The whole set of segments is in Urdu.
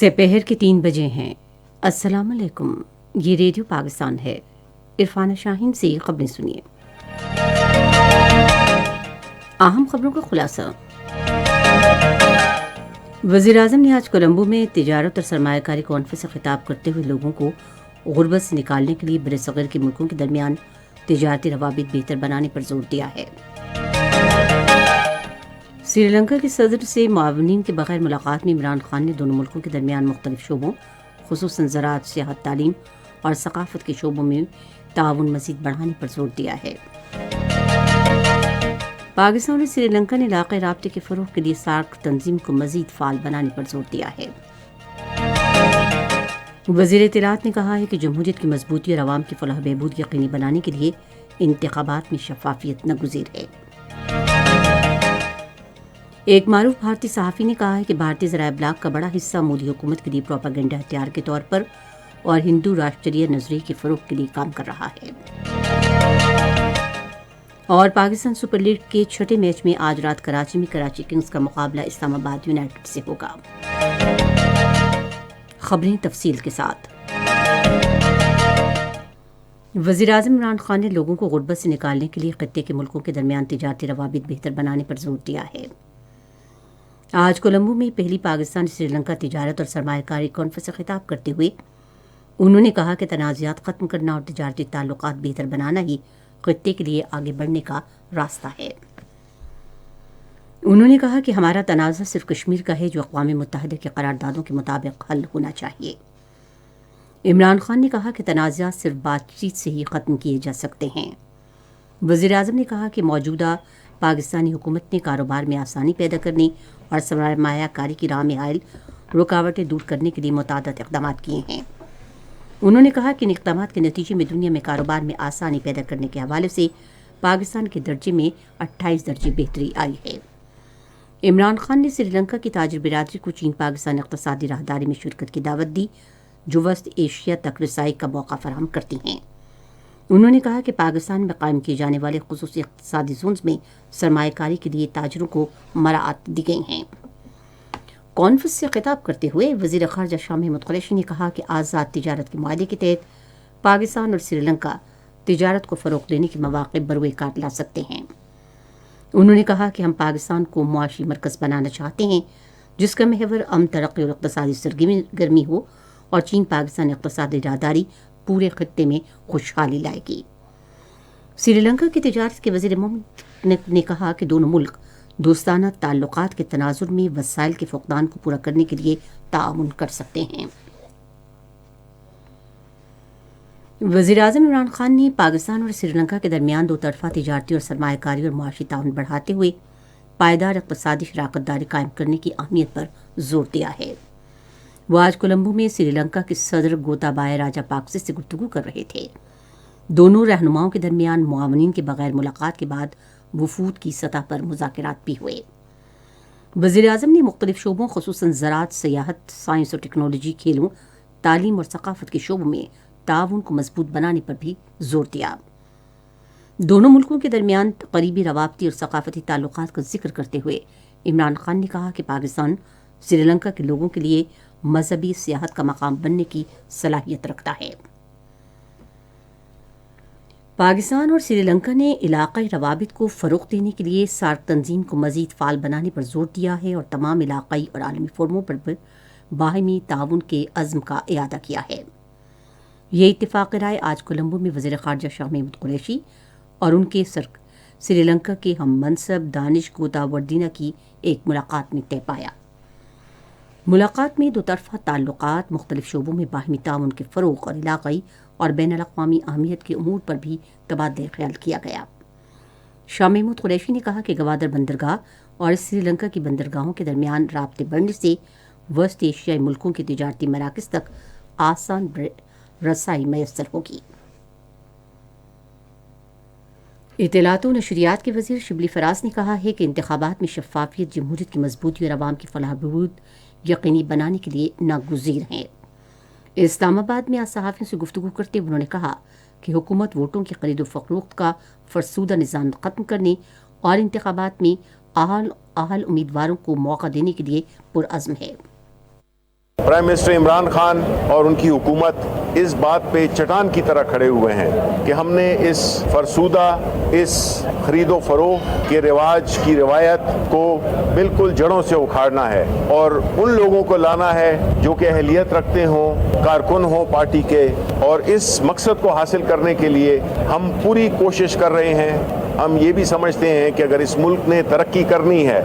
سپہر کے 3 بجے ہیں۔ السلام علیکم، یہ ریڈیو پاکستان ہے۔ عرفانہ شاہین سے خبریں سنیے۔ اہم خبروں کا خلاصہ۔ وزیر اعظم نے آج کولمبو میں تجارت اور سرمایہ کاری کانفرنس سے خطاب کرتے ہوئے لوگوں کو غربت سے نکالنے کے لیے برصغیر کے ملکوں کے درمیان تجارتی روابط بہتر بنانے پر زور دیا ہے۔ سری لنکا کے صدر سے معاونین کے بغیر ملاقات میں عمران خان نے دونوں ملکوں کے درمیان مختلف شعبوں خصوصاً زراعت، سیاحت، تعلیم اور ثقافت کے شعبوں میں تعاون مزید بڑھانے پر زور دیا ہے۔ پاکستان اور سری لنکا نے علاقائی رابطے کے فروغ کے لیے سارک تنظیم کو مزید فعال بنانے پر زور دیا ہے۔ وزیر اطلاعات نے کہا ہے کہ جمہوریت کی مضبوطی اور عوام کی فلاح و بہبود یقینی بنانے کے لیے انتخابات میں شفافیت ناگزیر ہے۔ ایک معروف بھارتی صحافی نے کہا ہے کہ بھارتی ذرائع ابلاغ کا بڑا حصہ مودی حکومت کے لیے پروپیگنڈا ہتھیار کے طور پر اور ہندو راشٹریہ نظریے کے فروغ کے لیے کام کر رہا ہے۔ اور پاکستان سپر لیگ کے چھٹے میچ میں آج رات کراچی میں کراچی کنگز کا مقابلہ اسلام آباد یونائیٹڈ سے ہوگا۔ خبریں تفصیل کے ساتھ۔ وزیر اعظم عمران خان نے لوگوں کو غربت سے نکالنے کے لیے خطے کے ملکوں کے درمیان تجارتی روابط بہتر بنانے پر زور دیا ہے۔ آج کولمبو میں پہلی پاکستان سری لنکا تجارت اور سرمایہ کاری کانفرنس سے خطاب کرتے ہوئے انہوں نے کہا کہ تنازعات ختم کرنا اور تجارتی تعلقات بہتر بنانا ہی خطے کے لیے آگے بڑھنے کا راستہ ہے۔ انہوں نے کہا کہ ہمارا تنازع صرف کشمیر کا ہے جو اقوام متحدہ کے قراردادوں کے مطابق حل ہونا چاہیے۔ عمران خان نے کہا کہ تنازعات صرف بات چیت سے ہی ختم کیے جا سکتے ہیں۔ وزیر اعظم نے کہا کہ موجودہ پاکستانی حکومت نے کاروبار میں آسانی پیدا کرنے اور سرمایہ کاری کی راہ میں حائل رکاوٹیں دور کرنے کے لیے متعدد اقدامات کیے ہیں۔ انہوں نے کہا کہ ان اقدامات کے نتیجے میں دنیا میں کاروبار میں آسانی پیدا کرنے کے حوالے سے پاکستان کے درجے میں 28 درجے بہتری آئی ہے۔ عمران خان نے سری لنکا کی تاجر برادری کو چین پاکستان اقتصادی راہداری میں شرکت کی دعوت دی جو وسط ایشیا تک رسائی کا موقع فراہم کرتی ہیں۔ انہوں نے کہا کہ پاکستان میں قائم کیے جانے والے خصوصی اقتصادی زونز میں سرمایہ کاری کے لیے تاجروں کو مراعات دی گئی ہیں۔ کانفرنس سے خطاب کرتے ہوئے وزیر خارجہ شاہ محمود قریشی نے کہا کہ آزاد تجارت کے معاہدے کے تحت پاکستان اور سری لنکا تجارت کو فروغ دینے کے مواقع بروئے کار لا سکتے ہیں۔ انہوں نے کہا کہ ہم پاکستان کو معاشی مرکز بنانا چاہتے ہیں جس کا محور امن، ترقی اور اقتصادی سرگرمی ہو اور چین پاکستان اقتصادی راہداری پورے خطے میں خوشحالی لائے گی۔ سری لنکا کی تجارت کے وزیر مملکت نے کہا کہ دونوں ملک دوستانہ تعلقات کے تناظر میں وسائل کے فقدان کو پورا کرنے کے لیے تعاون کر سکتے ہیں۔ وزیر اعظم عمران خان نے پاکستان اور سری لنکا کے درمیان دو طرفہ تجارتی اور سرمایہ کاری اور معاشی تعاون بڑھاتے ہوئے پائیدار اقتصادی شراکت داری قائم کرنے کی اہمیت پر زور دیا ہے۔ وہ آج کولمبو میں سری لنکا کے صدر گوتابائے راجا پاکسے سے گفتگو کر رہے تھے۔ دونوں رہنماؤں کے درمیان معاونین کے بغیر ملاقات کے بعد وفود کی سطح پر مذاکرات بھی ہوئے۔ وزیر اعظم نے مختلف شعبوں خصوصاً زراعت، سیاحت، سائنس اور ٹیکنالوجی، کھیلوں، تعلیم اور ثقافت کے شعبوں میں تعاون کو مضبوط بنانے پر بھی زور دیا۔ دونوں ملکوں کے درمیان قریبی روابطی اور ثقافتی تعلقات کا ذکر کرتے ہوئے عمران خان نے کہا کہ پاکستان سری لنکا کے لوگوں کے لیے مذہبی سیاحت کا مقام بننے کی صلاحیت رکھتا ہے۔ پاکستان اور سری لنکا نے علاقائی روابط کو فروغ دینے کے لیے سارک تنظیم کو مزید فعال بنانے پر زور دیا ہے اور تمام علاقائی اور عالمی فورموں پر باہمی تعاون کے عزم کا اعادہ کیا ہے۔ یہ اتفاق رائے آج کولمبو میں وزیر خارجہ شاہ محمود قریشی اور ان کے سری لنکا کے ہم منصب دانش گوتاوردینا کی ایک ملاقات میں طے پایا۔ ملاقات میں دو طرفہ تعلقات، مختلف شعبوں میں باہمی تعاون کے فروغ اور علاقائی اور بین الاقوامی اہمیت کے امور پر بھی تبادلہ خیال کیا گیا۔ شاہ محمود قریشی نے کہا کہ گوادر بندرگاہ اور سری لنکا کی بندرگاہوں کے درمیان رابطے بڑھنے سے وسط ایشیائی ملکوں کے تجارتی مراکز تک آسان رسائی میسر ہوگی۔ اطلاعات و نشریات کے وزیر شبلی فراز نے کہا ہے کہ انتخابات میں شفافیت جمہوریت کی مضبوطی اور عوام کی فلاح و بہبود یقینی بنانے کے لیے ناگزیر ہیں۔ اسلام آباد میں آج صحافیوں سے گفتگو کرتے ہوئے انہوں نے کہا کہ حکومت ووٹوں کی خرید و فروخت کا فرسودہ نظام ختم کرنے اور انتخابات میں اہل امیدواروں کو موقع دینے کے لیے پرعزم ہے۔ پرائم منسٹر عمران خان اور ان کی حکومت اس بات پہ چٹان کی طرح کھڑے ہوئے ہیں کہ ہم نے اس فرسودہ اس خرید و فروخت کے رواج کی روایت کو بالکل جڑوں سے اکھاڑنا ہے اور ان لوگوں کو لانا ہے جو کہ اہلیت رکھتے ہوں، کارکن ہوں پارٹی کے، اور اس مقصد کو حاصل کرنے کے لیے ہم پوری کوشش کر رہے ہیں۔ ہم یہ بھی سمجھتے ہیں کہ اگر اس ملک نے ترقی کرنی ہے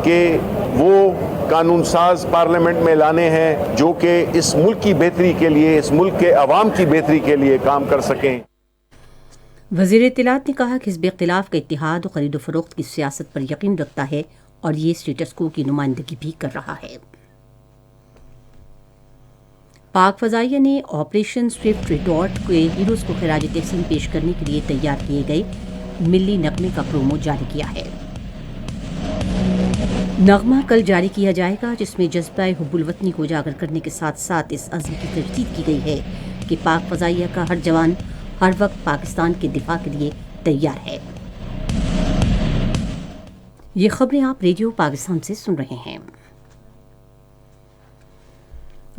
کہ وہ قانون ساز پارلیمنٹ میں لانے ہیں جو کہ اس ملک کی بہتری کے لیے، اس ملک کے عوام کی بہتری کے لیے کام کر سکیں۔ وزیر اطلاعات نے کہا کہ حزب اختلاف کا اتحاد و خرید و فروخت کی سیاست پر یقین رکھتا ہے اور یہ اسٹیٹس کو کی نمائندگی بھی کر رہا ہے۔ پاک فضائیہ نے آپریشن سوئفٹ ریٹارٹ کے ہیروز کو خراج تحسین پیش کرنے کے لیے تیار کیے گئے ملی نغمے کا پرومو جاری کیا ہے۔ نغمہ کل جاری کیا جائے گا، جس میں جذبہ حب الوطنی کو اجاگر کرنے کے ساتھ ساتھ اس عزم کی تجدید کی گئی ہے کہ پاک فضائیہ کا ہر جوان ہر وقت پاکستان کے دفاع کے لیے تیار ہے۔ یہ خبریں آپ ریڈیو پاکستان سے سن رہے ہیں۔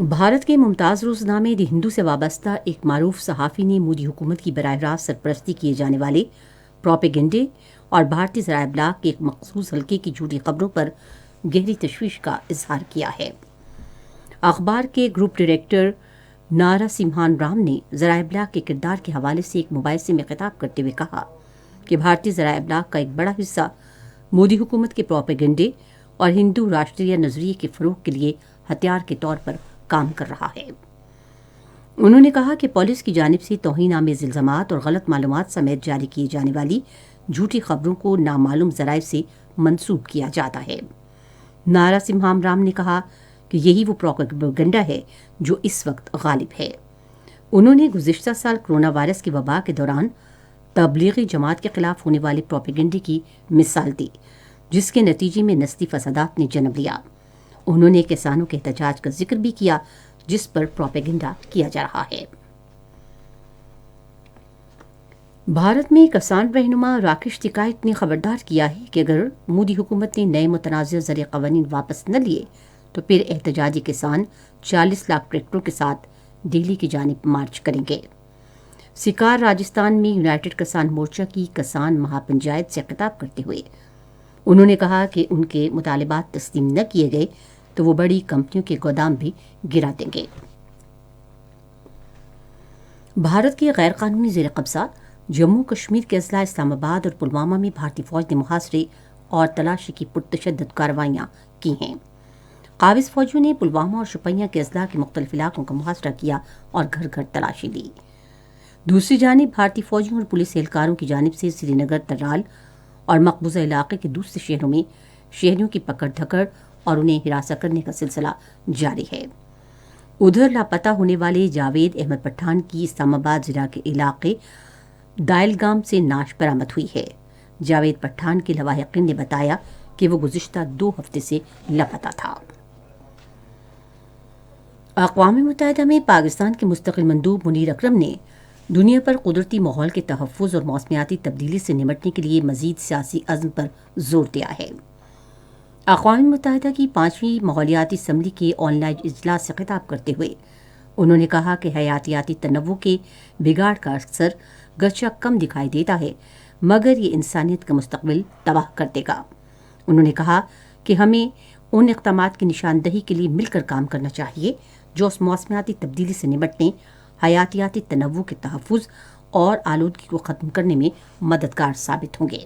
بھارت کے ممتاز روزنامے دی ہندو سے وابستہ ایک معروف صحافی نے مودی حکومت کی براہ راست سرپرستی کیے جانے والے پروپیگنڈے اور بھارتی ذرائع ابلاغ کے ایک مخصوص حلقے کی جھوٹی خبروں پر گہری تشویش کا اظہار کیا ہے۔ اخبار کے گروپ ڈائریکٹر نارا سمہان رام نے ذرائع ابلاغ کے کردار کے حوالے سے ایک مباحثے میں خطاب کرتے ہوئے کہا کہ بھارتی ذرائع ابلاغ کا ایک بڑا حصہ مودی حکومت کے پروپیگنڈے اور ہندو راشٹریہ نظریے کے فروغ کے لیے ہتھیار کے طور پر کام کر رہا ہے۔ انہوں نے کہا کہ پولیس کی جانب سے توہین آمیز الزامات اور غلط معلومات سمیت جاری کی جانے والی جھوٹی خبروں کو نامعلوم ذرائع سے منسوب کیا جاتا ہے۔ نارا سمہام رام نے کہا کہ یہی وہ پروپیگنڈا ہے جو اس وقت غالب ہے۔ انہوں نے گزشتہ سال کرونا وائرس کی وبا کے دوران تبلیغی جماعت کے خلاف ہونے والے پروپیگنڈے کی مثال دی، جس کے نتیجے میں نسلی فسادات نے جنم لیا۔ انہوں نے کسانوں کے احتجاج کا ذکر بھی کیا جس پر پروپیگنڈا کیا جا رہا ہے۔ بھارت میں کسان رہنما راکیش ٹکائت نے خبردار کیا ہے کہ اگر مودی حکومت نے نئے متنازع زرعی قوانین واپس نہ لیے تو پھر احتجاجی کسان 40 لاکھ ٹریکٹروں کے ساتھ دہلی کی جانب مارچ کریں گے۔ سکار راجستھان میں یونائیٹڈ کسان مورچہ کی کسان مہا پنچایت سے خطاب کرتے ہوئے انہوں نے کہا کہ ان کے مطالبات تسلیم نہ کیے گئے تو وہ بڑی کمپنیوں کے گودام بھی گرا دیں گے۔ بھارت کے غیر قانونی زیر قبضہ جموں کشمیر کے اضلاع اسلام آباد اور پلوامہ میں بھارتی فوج نے محاصرے اور تلاشی کی پرتشدد کارروائیاں کی ہیں۔ قابض فوجیوں نے پلوامہ اور شوپیاں کے اضلاع کے مختلف علاقوں کا محاصرہ کیا اور گھر گھر تلاشی لی۔ دوسری جانب بھارتی فوجیوں اور پولیس اہلکاروں کی جانب سے سری نگر، ترال اور مقبوضہ علاقے کے دوسرے شہروں میں شہریوں کی پکڑ دھکڑ اور انہیں ہراساں کرنے کا سلسلہ جاری ہے۔ ادھر لاپتہ ہونے والے جاوید احمد پٹھان کی اسلام آباد ضلع کے علاقے دائل گام سے نعش برآمد ہوئی ہے۔ جاوید پٹھان کے لواحقین نے بتایا کہ وہ گزشتہ 2 ہفتے سے لاپتہ تھا۔ اقوام متحدہ میں پاکستان کے مستقل مندوب منیر اکرم نے دنیا پر قدرتی ماحول کے تحفظ اور موسمیاتی تبدیلی سے نمٹنے کے لیے مزید سیاسی عزم پر زور دیا ہے۔ اقوام متحدہ کی 5ویں ماحولیاتی اسمبلی کے آن لائن اجلاس سے خطاب کرتے ہوئے انہوں نے کہا کہ حیاتیاتی تنوع کے بگاڑ کا اثر گرچہ کم دکھائی دیتا ہے مگر یہ انسانیت کا مستقبل تباہ کر دے گا۔ انہوں نے کہا کہ ہمیں ان اقدامات کی نشاندہی کے لیے مل کر کام کرنا چاہیے جو اس موسمیاتی تبدیلی سے نمٹنے، حیاتیاتی تنوع کے تحفظ اور آلودگی کو ختم کرنے میں مددگار ثابت ہوں گے۔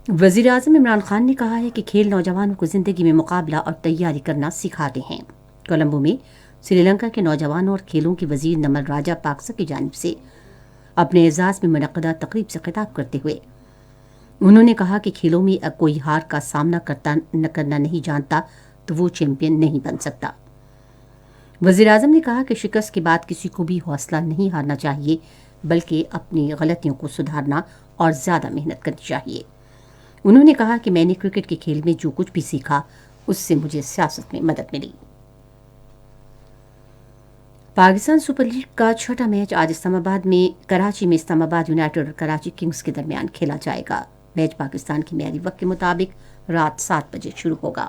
وزیر اعظم عمران خان نے کہا ہے کہ کھیل نوجوانوں کو زندگی میں مقابلہ اور تیاری کرنا سکھاتے ہیں۔ کولمبو میں سری لنکا کے نوجوانوں اور کھیلوں کے وزیر نمل راجہ پاکسا کی جانب سے اپنے اعزاز میں منعقدہ تقریب سے خطاب کرتے ہوئے انہوں نے کہا کہ کھیلوں میں کوئی ہار کا سامنا کرنا نہیں جانتا تو وہ چیمپئن نہیں بن سکتا۔ وزیر اعظم نے کہا کہ شکست کے بعد کسی کو بھی حوصلہ نہیں ہارنا چاہیے بلکہ اپنی غلطیوں کو سدھارنا اور زیادہ محنت کرنی چاہیے۔ انہوں نے کہا کہ میں نے کرکٹ کے کھیل میں جو کچھ بھی سیکھا اس سے مجھے سیاست میں مدد ملی۔ پاکستان سپر لیگ کا 6واں میچ آج اسلام آباد میں کراچی میں اسلام آباد یونائیٹڈ اور کراچی کنگز کے درمیان کھیلا جائے گا۔ میچ پاکستان کی معیاری وقت کے مطابق رات 7 بجے شروع ہوگا۔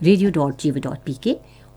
radio.gv.pk